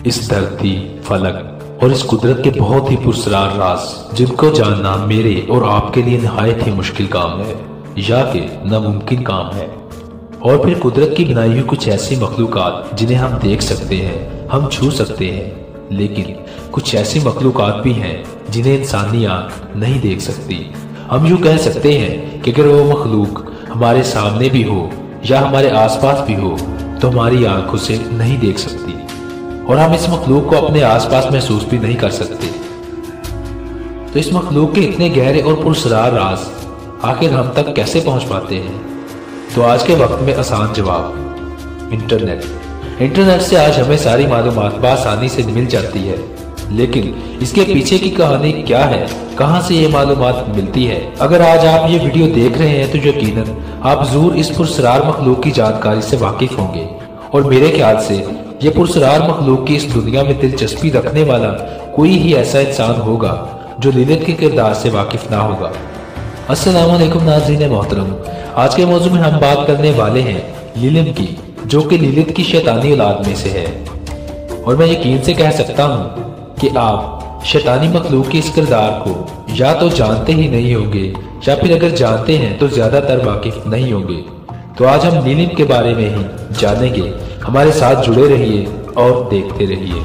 इस धरती, फलक और इस कुदरत के बहुत ही पुरस्कार राज जिनको जानना मेरे और आपके लिए निहायत ही मुश्किल काम है या कि नामुमकिन काम है। और फिर कुदरत की बनाई हुई कुछ ऐसी मखलूकात जिन्हें हम देख सकते हैं, हम छू सकते हैं, लेकिन कुछ ऐसी मखलूकात भी हैं जिन्हें इंसानी आंख नहीं देख सकती। हम यूं कह सकते हैं कि अगर वो मखलूक हमारे सामने भी हो या हमारे आसपास भी हो तो हमारी आंख उसे नहीं देख सकती और हम इस मखलूक को अपने आसपास महसूस भी नहीं कर सकते। तो इस मखलूक के इतने गहरे और पुरस्कार राज आखिर हम तक कैसे पहुंच पाते हैं? तो आज के वक्त में आसान जवाब इंटरनेट से आज हमें सारी मालूमात बआसानी से मिल जाती है, लेकिन इसके पीछे की कहानी क्या है, कहां से ये मालूमात मिलती है? अगर आज आप ये वीडियो देख रहे हैं तो यकीनन आप जरूर इस पुरस्कार मखलूक की जानकारी से वाकिफ होंगे और मेरे ख्याल से ये पुरस्कार मखलूक की इस दुनिया में दिलचस्पी रखने वाला कोई ही ऐसा इंसान होगा जो लिलित के किरदार से वाकिफ ना होगा। अस्सलाम वालेकुम नाज़रीन मोहतरम, आज के मौजू में हम बात करने वाले हैं लिलिम की, जो कि लिलित की शैतानी औलाद में से है। और मैं यकीन से कह सकता हूँ कि आप शैतानी मखलूक के इस किरदार को या तो जानते ही नहीं होंगे या फिर अगर जानते हैं तो ज्यादातर वाकिफ नहीं होंगे। तो आज हम लिलिम के बारे में ही जानेंगे। हमारे साथ जुड़े रहिए और देखते रहिए।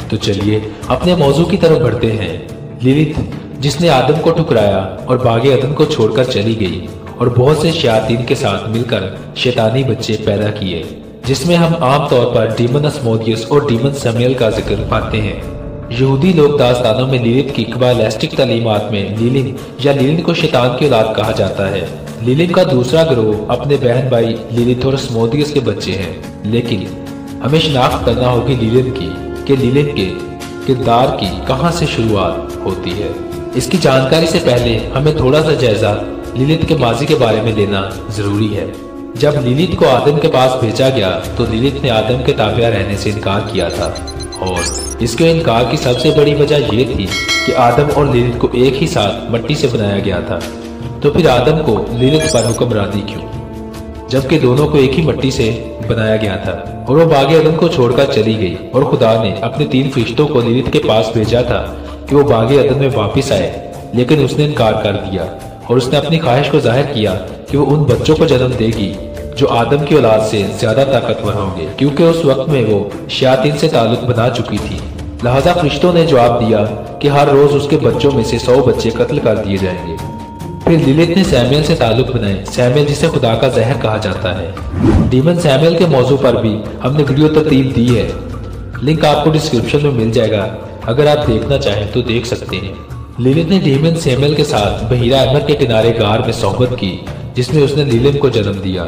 तो चलिए अपने मौजू की तरफ बढ़ते हैं। लिलित, जिसने आदम को ठुकराया और बागे अदन को छोड़कर चली गई और बहुत से शयातीन के साथ मिलकर शैतानी बच्चे पैदा किए, जिसमें हम आमतौर पर डीमन अस्मोदियस और डीमन सैमुएल का जिक्र पाते हैं। यहूदी लोक दास्तानों में लिलित की कबालिस्टिक तालीमात में लिलिम या लिलिन को शैतान की औलाद कहा जाता है। लिलिम का दूसरा गिरोह अपने बहन भाई लिलिथ और अस्मोदियस के बच्चे हैं, लेकिन हमें शिनाख्त करना होगी लिलिम की कि लिलिम के किरदार की कहां से शुरुआत होती है। इसकी जानकारी से पहले हमें थोड़ा सा जायजा लिलित के माजी के बारे में लेना जरूरी है। जब लिलित को आदम के पास भेजा गया तो लिलित ने आदम के ताबिया रहने से इनकार किया था और इसके इनकार की सबसे बड़ी वजह यह थी कि आदम और लिलित को एक ही साथ मिट्टी से बनाया गया था। तो फिर आदम को लिलित पर हुक्मरानी क्यों, जबकि दोनों को एक ही मिट्टी से बनाया गया था? और वो बागे अदन को छोड़कर चली गई और खुदा ने अपने 3 फरिश्तों को लिलित के पास भेजा था कि वो बागे अदन में वापस आए, लेकिन उसने इनकार कर दिया और उसने अपनी ख्वाहिश को जाहिर किया कि वो उन बच्चों को जन्म देगी जो आदम की औलाद से ज्यादा ताकतवर होंगे, क्योंकि उस वक्त में वो शयातीन से ताल्लुक बना चुकी थी। लिहाजा फरिश्तों ने जवाब दिया कि हर रोज उसके बच्चों में से 100 बच्चे कत्ल कर दिए जाएंगे। फिर लिलित ने सैमुएल से ताल्लुक बनाए, सैमुएल जिसे खुदा का जहर कहा जाता है। डीमन सैमुएल के मौजू पर भी हमने वीडियो तरतीब दी है, लिंक आपको डिस्क्रिप्शन में मिल जाएगा, अगर आप देखना चाहें तो देख सकते हैं। लिलित ने डीमन सैमुएल के साथ बहीरा अहमर के किनारे गार में सोहबत की, जिसमें उसने लिलिम को जन्म दिया।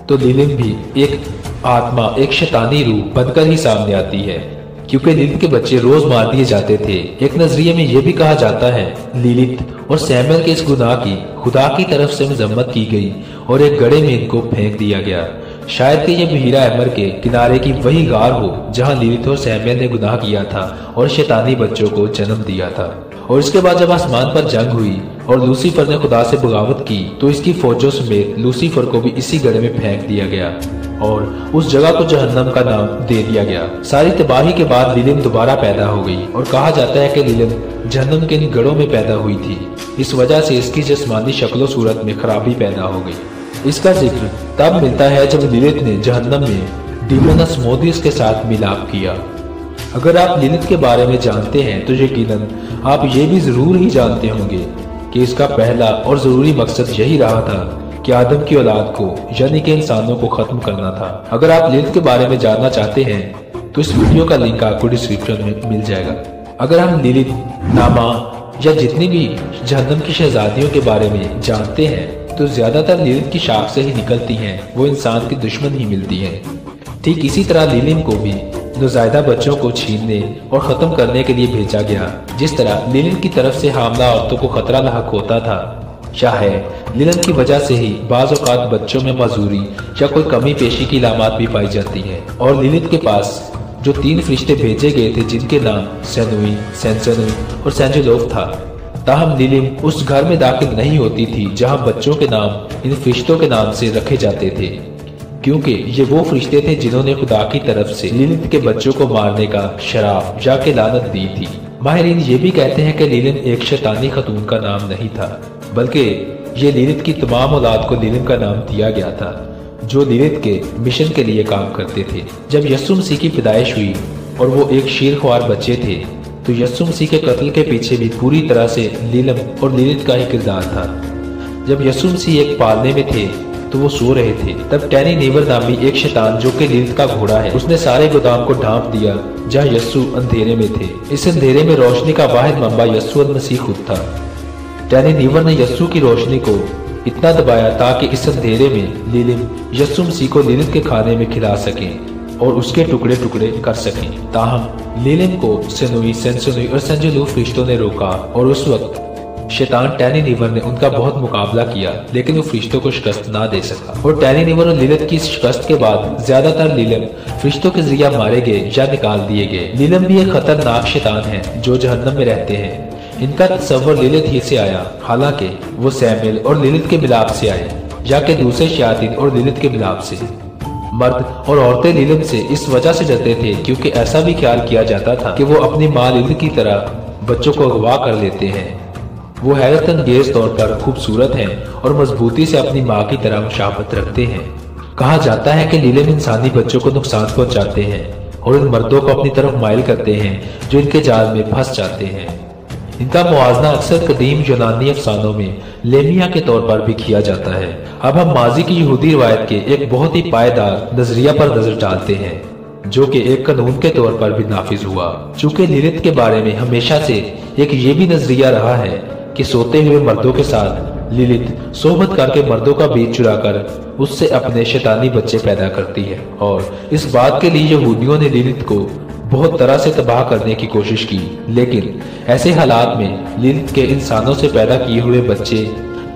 तो लिलिम भी एक आत्मा, एक शैतानी रूह बनकर ही सामने आती है, क्योंकि लिलित के बच्चे रोज मार दिए जाते थे। एक नजरिए में यह भी कहा जाता है लिलित और सैमुएल के इस गुनाह की खुदा की तरफ से मजम्मत की गई और एक गड्ढे में इनको फेंक दिया गया। शायद कि यह बहीरा अहमर के किनारे की वही गार हो जहां लिलित और सैमुएल ने गुनाह किया था और शैतानी बच्चों को जन्म दिया था। और इसके बाद जब आसमान पर जंग हुई और लूसीफर ने खुदा से बगावत की तो इसकी फौजों समेत लूसीफर को भी इसी गड्ढे में फेंक दिया गया और उस जगह को जहन्नम का नाम दे दिया गया। सारी तबाही के बाद लिलिम दोबारा पैदा हो गई और कहा जाता है कि लिलिम जहन्नम के इन गढ़ों में पैदा हुई थी। इस वजह से इसकी जिस्मानी शक्लो सूरत में खराबी पैदा हो गई। इसका जिक्र तब मिलता है जब लिलित ने जहन्नम में डीमन अस्मोदियस के साथ मिलाप किया। अगर आप लिलित के बारे में जानते हैं तो यकीनन आप ये भी जरूर ही जानते होंगे कि इसका पहला और जरूरी मकसद यही रहा था कि आदम की औलाद को यानी कि इंसानों को खत्म करना था। अगर आप लिलित के बारे में जानना चाहते हैं तो इस वीडियो का लिंक आपको डिस्क्रिप्शन में मिल जाएगा। अगर हम लिलित, नामा या जितनी भी जहन्नम की शहजादियों के बारे में जानते हैं तो ज्यादातर लिलित की शाख से ही निकलती हैं, वो इंसान की दुश्मन ही मिलती हैं। ठीक इसी तरह लिलिम को भी नौज़ायदा बच्चों को छीनने और खत्म करने के लिए भेजा गया। जिस तरह लिलिम की तरफ से हामला औरतों को खतरा लाहक होता था, शायद लिलिम की वजह से ही बाज़ औक़ात बच्चों में मजूरी या कोई कमी पेशी की इलामात भी पाई जाती हैं। और लिलित के पास जो 3 फरिश्ते भेजे गए थे जिनके नाम सेनुई, सेंसनुई और सेंजुलोफ था, ताहम लिलिम उस घर में दाखिल नहीं होती थी जहां बच्चों के नाम इन फरिश्तों के नाम से रखे जाते थे, क्योंकि ये वो फरिश्ते थे जिन्होंने खुदा की तरफ से लिलिम के बच्चों को मारने का शराफ या के लानत दी थी। माहिरीन ये भी कहते हैं कि लिलिम एक शैतानी खतून का नाम नहीं था, बल्कि ये लिलित की तमाम औलाद को लिलिम का नाम दिया गया था, जो लिलित के मिशन के लिए काम करते थे। जब यस्सु मसीह की पैदाइश हुई और वो एक शीरख्वार बच्चे थे, तो यस्सु मसीह के कत्ल के पीछे भी पूरी तरह से लिलिम और लिलित का ही किरदार था। जब यस्सु मसीह एक पालने में थे तो वो सो रहे थे, तब टैनी नीवर नामी एक शैतान जो कि लिलित का घोड़ा है, उसने सारे गोदाम को ढांप दिया जहाँ यस्सु अंधेरे में थे। इस अंधेरे में रोशनी का वाहिद मंबा यस्सु मसीह खुद था। टैनी नीवर ने यस्सु की रोशनी को इतना दबाया ताकि इस अंधेरे में लिलिम यस्सु मसीह को लिलित के खाने में खिला सके और उसके टुकड़े टुकड़े कर सकें। ताहम लिलिम को सेनुई, सेंसुनुई और सेंजुलू फरिश्तों ने रोका और उस वक्त शैतान टैनी नीवर ने उनका बहुत मुकाबला किया, लेकिन वो फरिश्तों को शिकस्त ना दे सका। और टैनी नीवर और लिलित की शिकस्त के बाद ज्यादातर लिलिम फरिश्तों के जरिए मारे गए या निकाल दिए गए। लिलिम भी एक खतरनाक शैतान है जो जहन्नम में रहते हैं। इनका तस्वर लिलित ही से आया, हालांकि वो सैमुएल और लिलित के मिलाप से आए, या के दूसरे शयातीन और लिलित के मिलाप से। मर्द और औरतें लिलिम से इस वजह से डरते थे क्योंकि ऐसा भी ख्याल किया जाता था कि वो अपनी माँ लिलित की तरह बच्चों को अगवा कर लेते हैं। वो हैरत अंगेज तौर पर खूबसूरत हैं और मजबूती से अपनी माँ की तरह मुशाबत रखते हैं। कहा जाता है कि लिलिम इंसानी बच्चों को नुकसान पहुंचाते हैं और इन मर्दों को अपनी तरफ माइल करते हैं जो इनके जाल में फंस जाते हैं। इनका मुआवजा अक्सर कदीम यूनानी अफसानों में लेमिया के तौर पर भी किया जाता है। अब हम माजी की यहूदी रिवायत के एक बहुत ही पायदार नजरिया पर नजर डालते हैं, जो कि एक कानून के तौर पर भी नाफिज हुआ। चूंकि लिलित के बारे में हमेशा से एक ये भी नजरिया रहा है कि सोते हुए मर्दों के साथ लिलित सोहबत करके मर्दों का बीज चुराकर उससे अपने शैतानी बच्चे पैदा करती है, और इस बात के लिए यहूदियों ने लिलित को बहुत तरह से तबाह करने की कोशिश की। लेकिन ऐसे हालात में लिलित के इंसानों से पैदा किए हुए बच्चे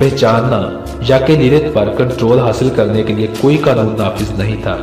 पहचानना या कि लिलित पर कंट्रोल हासिल करने के लिए कोई कानून नाफिज नहीं था,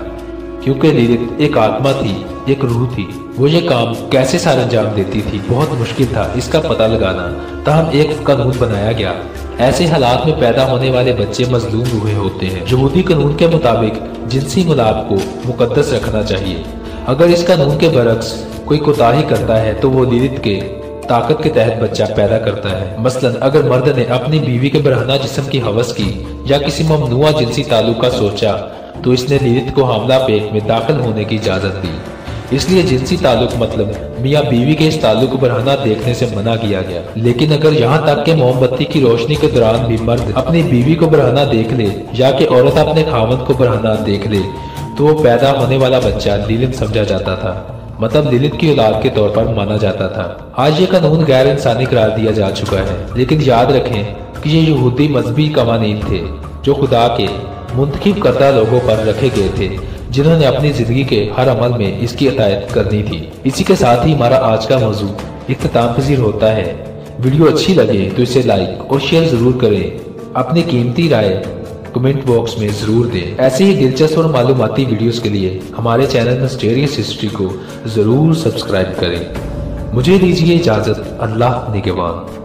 क्योंकि लिलित एक आत्मा थी, एक रूह थी। वो ये काम कैसे सार अंजाम देती थी, बहुत मुश्किल था इसका पता लगाना। तहम एक कानून बनाया गया। ऐसे हालात में पैदा होने वाले बच्चे मजलूम रूहें होते हैं। यहूदी कानून के मुताबिक जिनसी मिलाप को मुकद्दस रखना चाहिए। अगर इस कानून के बरक्स कोई कोताही करता है तो वो लिलित के ताकत के तहत बच्चा पैदा करता है। मसलन अगर मर्द ने अपनी बीवी के बरहना जिस्म की हवस की या किसी ममनुआ जिनसी ताल्लुक का सोचा, तो इसने लिलित को हामला पेट में दाखिल होने की इजाजत दी। इसलिए जिनसी ताल्लुक मतलब मियाँ बीवी के इस ताल्लुक को बरहना देखने से मना किया गया। लेकिन अगर यहाँ तक के मोमबत्ती की रोशनी के दौरान भी मर्द अपनी बीवी को बरहना देख ले या कि औरत अपने खावंद को बरहना देख ले, तो वो पैदा होने वाला बच्चा लिलिम समझा जाता था, मतलब लिलित की औलाद के तौर पर माना जाता था। आज ये कानून गैर इंसानी करार दिया जा चुका है, लेकिन याद रखें कि ये यहूदी मजहबी कवानीन थे जो खुदा के मुंतखब करदा लोगों पर रखे गए थे, जिन्होंने अपनी जिंदगी के हर अमल में इसकी अतायत करनी थी। इसी के साथ ही हमारा आज का मौजू इख्तिताम पजीर होता है। वीडियो अच्छी लगे तो इसे लाइक और शेयर जरूर करें। अपनी कीमती राय कमेंट बॉक्स में जरूर दें। ऐसे ही दिलचस्प और मालूमाती वीडियोस के लिए हमारे चैनल मिस्टीरियस हिस्ट्री को जरूर सब्सक्राइब करें। मुझे दीजिए इजाजत। अल्लाह निगहबान।